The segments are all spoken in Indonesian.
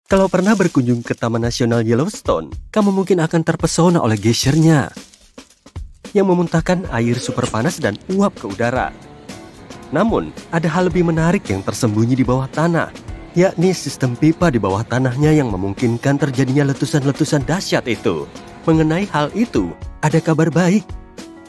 Kalau pernah berkunjung ke Taman Nasional Yellowstone, kamu mungkin akan terpesona oleh geysirnya yang memuntahkan air super panas dan uap ke udara. Namun, ada hal lebih menarik yang tersembunyi di bawah tanah, yakni sistem pipa di bawah tanahnya yang memungkinkan terjadinya letusan-letusan dahsyat itu. Mengenai hal itu, ada kabar baik.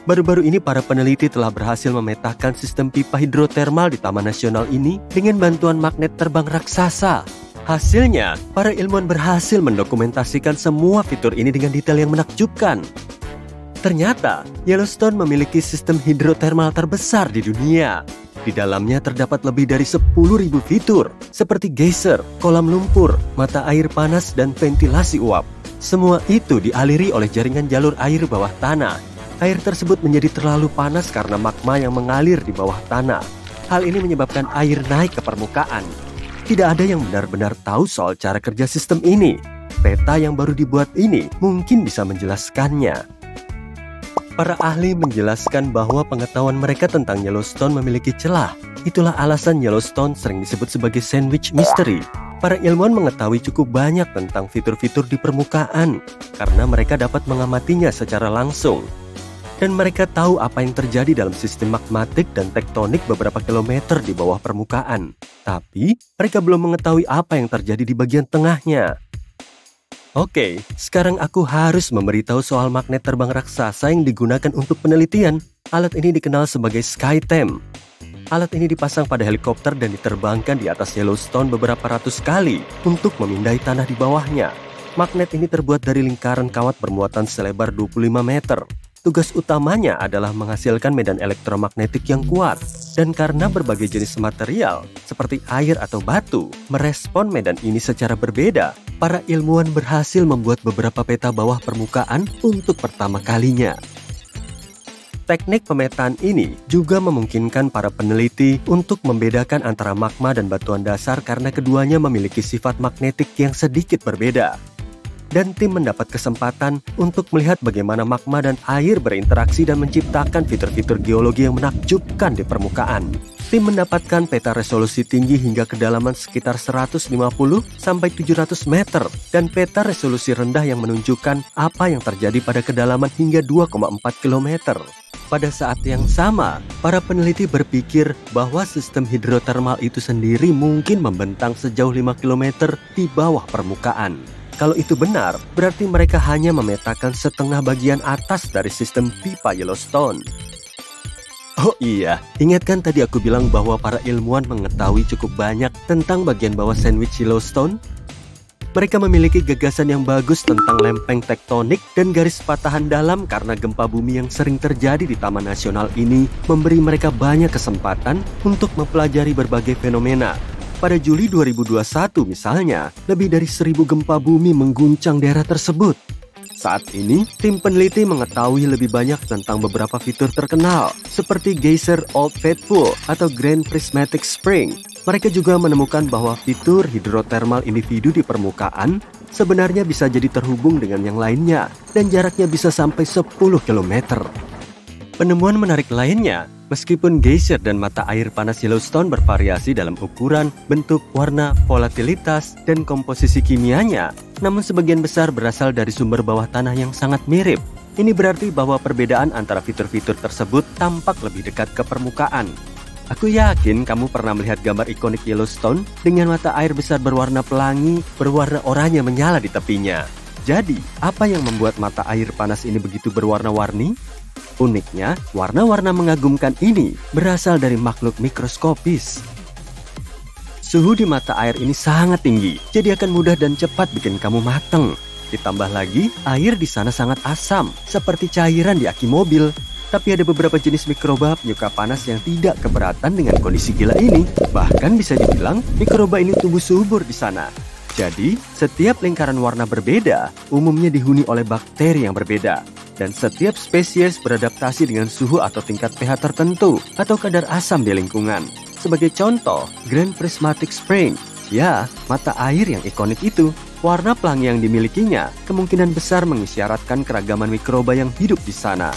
Baru-baru ini para peneliti telah berhasil memetakan sistem pipa hidrotermal di Taman Nasional ini dengan bantuan magnet terbang raksasa. Hasilnya, para ilmuwan berhasil mendokumentasikan semua fitur ini dengan detail yang menakjubkan. Ternyata, Yellowstone memiliki sistem hidrotermal terbesar di dunia. Di dalamnya terdapat lebih dari 10.000 fitur, seperti geyser, kolam lumpur, mata air panas, dan ventilasi uap. Semua itu dialiri oleh jaringan jalur air bawah tanah. Air tersebut menjadi terlalu panas karena magma yang mengalir di bawah tanah. Hal ini menyebabkan air naik ke permukaan. Tidak ada yang benar-benar tahu soal cara kerja sistem ini. Peta yang baru dibuat ini mungkin bisa menjelaskannya. Para ahli menjelaskan bahwa pengetahuan mereka tentang Yellowstone memiliki celah. Itulah alasan Yellowstone sering disebut sebagai sandwich mystery. Para ilmuwan mengetahui cukup banyak tentang fitur-fitur di permukaan karena mereka dapat mengamatinya secara langsung. Dan mereka tahu apa yang terjadi dalam sistem magmatik dan tektonik beberapa kilometer di bawah permukaan. Tapi, mereka belum mengetahui apa yang terjadi di bagian tengahnya. Oke, sekarang aku harus memberitahu soal magnet terbang raksasa yang digunakan untuk penelitian. Alat ini dikenal sebagai SkyTem. Alat ini dipasang pada helikopter dan diterbangkan di atas Yellowstone beberapa ratus kali untuk memindai tanah di bawahnya. Magnet ini terbuat dari lingkaran kawat bermuatan selebar 25 meter. Tugas utamanya adalah menghasilkan medan elektromagnetik yang kuat. Dan karena berbagai jenis material, seperti air atau batu, merespon medan ini secara berbeda, para ilmuwan berhasil membuat beberapa peta bawah permukaan untuk pertama kalinya. Teknik pemetaan ini juga memungkinkan para peneliti untuk membedakan antara magma dan batuan dasar karena keduanya memiliki sifat magnetik yang sedikit berbeda. Dan tim mendapat kesempatan untuk melihat bagaimana magma dan air berinteraksi dan menciptakan fitur-fitur geologi yang menakjubkan di permukaan. Tim mendapatkan peta resolusi tinggi hingga kedalaman sekitar 150 sampai 700 meter dan peta resolusi rendah yang menunjukkan apa yang terjadi pada kedalaman hingga 2,4 km. Pada saat yang sama, para peneliti berpikir bahwa sistem hidrotermal itu sendiri mungkin membentang sejauh 5 km di bawah permukaan. Kalau itu benar, berarti mereka hanya memetakan setengah bagian atas dari sistem pipa Yellowstone. Oh iya, ingatkan tadi aku bilang bahwa para ilmuwan mengetahui cukup banyak tentang bagian bawah sandwich Yellowstone? Mereka memiliki gagasan yang bagus tentang lempeng tektonik dan garis patahan dalam karena gempa bumi yang sering terjadi di Taman Nasional ini memberi mereka banyak kesempatan untuk mempelajari berbagai fenomena. Pada Juli 2021 misalnya, lebih dari 1.000 gempa bumi mengguncang daerah tersebut. Saat ini, tim peneliti mengetahui lebih banyak tentang beberapa fitur terkenal, seperti geyser Old Faithful atau Grand Prismatic Spring. Mereka juga menemukan bahwa fitur hidrotermal individu di permukaan sebenarnya bisa jadi terhubung dengan yang lainnya, dan jaraknya bisa sampai 10 km. Penemuan menarik lainnya, meskipun geyser dan mata air panas Yellowstone bervariasi dalam ukuran, bentuk, warna, volatilitas, dan komposisi kimianya, namun sebagian besar berasal dari sumber bawah tanah yang sangat mirip. Ini berarti bahwa perbedaan antara fitur-fitur tersebut tampak lebih dekat ke permukaan. Aku yakin kamu pernah melihat gambar ikonik Yellowstone dengan mata air besar berwarna pelangi, berwarna oranye menyala di tepinya. Jadi, apa yang membuat mata air panas ini begitu berwarna-warni? Uniknya, warna-warna mengagumkan ini berasal dari makhluk mikroskopis. Suhu di mata air ini sangat tinggi, jadi akan mudah dan cepat bikin kamu mateng. Ditambah lagi, air di sana sangat asam, seperti cairan di aki mobil. Tapi ada beberapa jenis mikroba penyuka panas yang tidak keberatan dengan kondisi gila ini. Bahkan bisa dibilang, mikroba ini tumbuh subur di sana. Jadi, setiap lingkaran warna berbeda umumnya dihuni oleh bakteri yang berbeda. Dan setiap spesies beradaptasi dengan suhu atau tingkat pH tertentu atau kadar asam di lingkungan. Sebagai contoh, Grand Prismatic Spring, ya, mata air yang ikonik itu. Warna pelangi yang dimilikinya kemungkinan besar mengisyaratkan keragaman mikroba yang hidup di sana.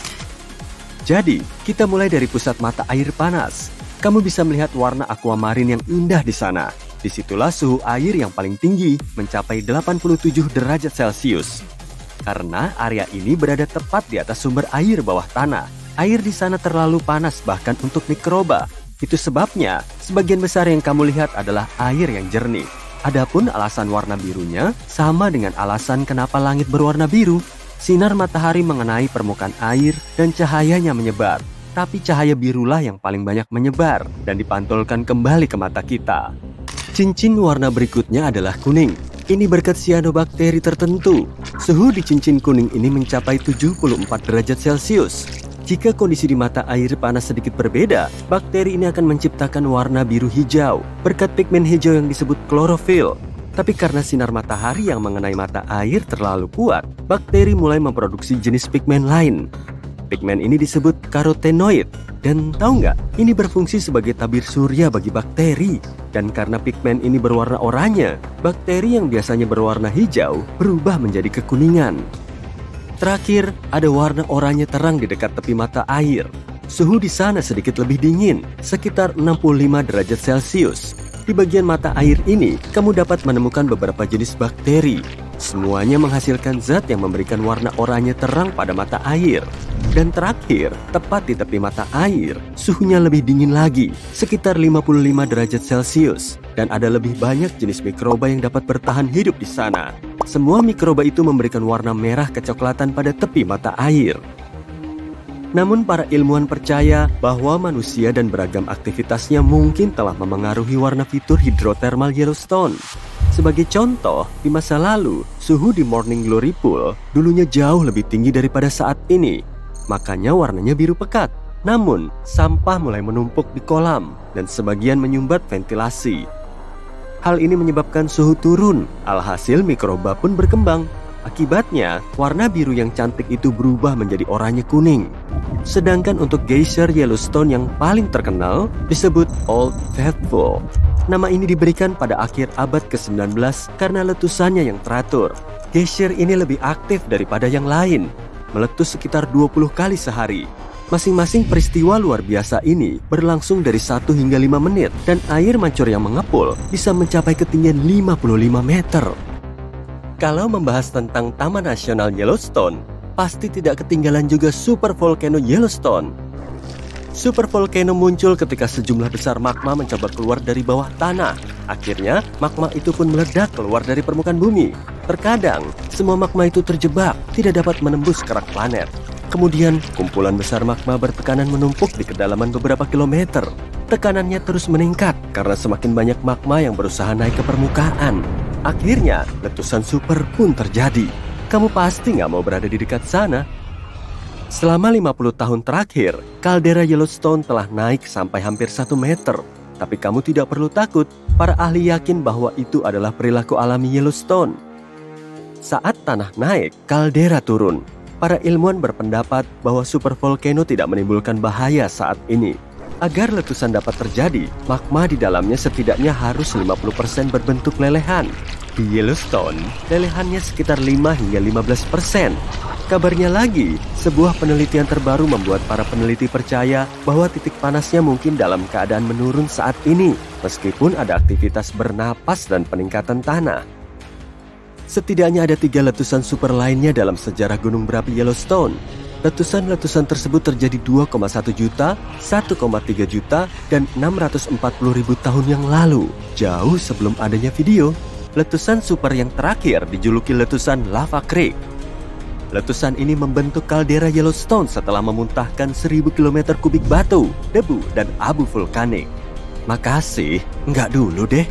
Jadi, kita mulai dari pusat mata air panas. Kamu bisa melihat warna aquamarine yang indah di sana. Disitulah suhu air yang paling tinggi mencapai 87 derajat Celcius. Karena area ini berada tepat di atas sumber air bawah tanah. Air di sana terlalu panas bahkan untuk mikroba. Itu sebabnya sebagian besar yang kamu lihat adalah air yang jernih. Adapun alasan warna birunya sama dengan alasan kenapa langit berwarna biru. Sinar matahari mengenai permukaan air dan cahayanya menyebar. Tapi cahaya birulah yang paling banyak menyebar dan dipantulkan kembali ke mata kita. Cincin warna berikutnya adalah kuning. Ini berkat sianobakteri tertentu. Suhu di cincin kuning ini mencapai 74 derajat Celcius. Jika kondisi di mata air panas sedikit berbeda, bakteri ini akan menciptakan warna biru hijau berkat pigmen hijau yang disebut klorofil. Tapi karena sinar matahari yang mengenai mata air terlalu kuat, bakteri mulai memproduksi jenis pigmen lain. Pigmen ini disebut karotenoid. Dan tahu nggak, ini berfungsi sebagai tabir surya bagi bakteri. Dan karena pigmen ini berwarna oranye, bakteri yang biasanya berwarna hijau berubah menjadi kekuningan. Terakhir, ada warna oranye terang di dekat tepi mata air. Suhu di sana sedikit lebih dingin, sekitar 65 derajat Celcius. Di bagian mata air ini, kamu dapat menemukan beberapa jenis bakteri. Semuanya menghasilkan zat yang memberikan warna oranye terang pada mata air. Dan terakhir, tepat di tepi mata air, suhunya lebih dingin lagi, sekitar 55 derajat Celcius. Dan ada lebih banyak jenis mikroba yang dapat bertahan hidup di sana. Semua mikroba itu memberikan warna merah kecoklatan pada tepi mata air. Namun para ilmuwan percaya bahwa manusia dan beragam aktivitasnya mungkin telah memengaruhi warna fitur hidrotermal Yellowstone. Sebagai contoh, di masa lalu, suhu di Morning Glory Pool dulunya jauh lebih tinggi daripada saat ini. Makanya warnanya biru pekat. Namun, sampah mulai menumpuk di kolam dan sebagian menyumbat ventilasi. Hal ini menyebabkan suhu turun, alhasil mikroba pun berkembang. Akibatnya, warna biru yang cantik itu berubah menjadi oranye kuning. Sedangkan untuk geyser Yellowstone yang paling terkenal disebut Old Faithful. Nama ini diberikan pada akhir abad ke-19 karena letusannya yang teratur. Geyser ini lebih aktif daripada yang lain, meletus sekitar 20 kali sehari. Masing-masing peristiwa luar biasa ini berlangsung dari 1 hingga 5 menit dan air mancur yang mengepul bisa mencapai ketinggian 55 meter. Kalau membahas tentang Taman Nasional Yellowstone, pasti tidak ketinggalan juga supervolcano Yellowstone. Supervolcano muncul ketika sejumlah besar magma mencoba keluar dari bawah tanah. Akhirnya, magma itu pun meledak keluar dari permukaan bumi. Terkadang, semua magma itu terjebak, tidak dapat menembus kerak planet. Kemudian, kumpulan besar magma bertekanan menumpuk di kedalaman beberapa kilometer. Tekanannya terus meningkat karena semakin banyak magma yang berusaha naik ke permukaan. Akhirnya, letusan super pun terjadi. Kamu pasti nggak mau berada di dekat sana. Selama 50 tahun terakhir, kaldera Yellowstone telah naik sampai hampir 1 meter. Tapi kamu tidak perlu takut, para ahli yakin bahwa itu adalah perilaku alami Yellowstone. Saat tanah naik, kaldera turun. Para ilmuwan berpendapat bahwa supervolcano tidak menimbulkan bahaya saat ini. Agar letusan dapat terjadi, magma di dalamnya setidaknya harus 50% berbentuk lelehan. Di Yellowstone, lelehannya sekitar 5 hingga 15%. Kabarnya lagi, sebuah penelitian terbaru membuat para peneliti percaya bahwa titik panasnya mungkin dalam keadaan menurun saat ini, meskipun ada aktivitas bernapas dan peningkatan tanah. Setidaknya ada 3 letusan super lainnya dalam sejarah gunung berapi Yellowstone. Letusan-letusan tersebut terjadi 2,1 juta, 1,3 juta, dan 640.000 tahun yang lalu, jauh sebelum adanya video. Letusan super yang terakhir dijuluki letusan Lava Creek. Letusan ini membentuk kaldera Yellowstone setelah memuntahkan 1000 km kubik batu, debu, dan abu vulkanik. Makasih, nggak dulu deh.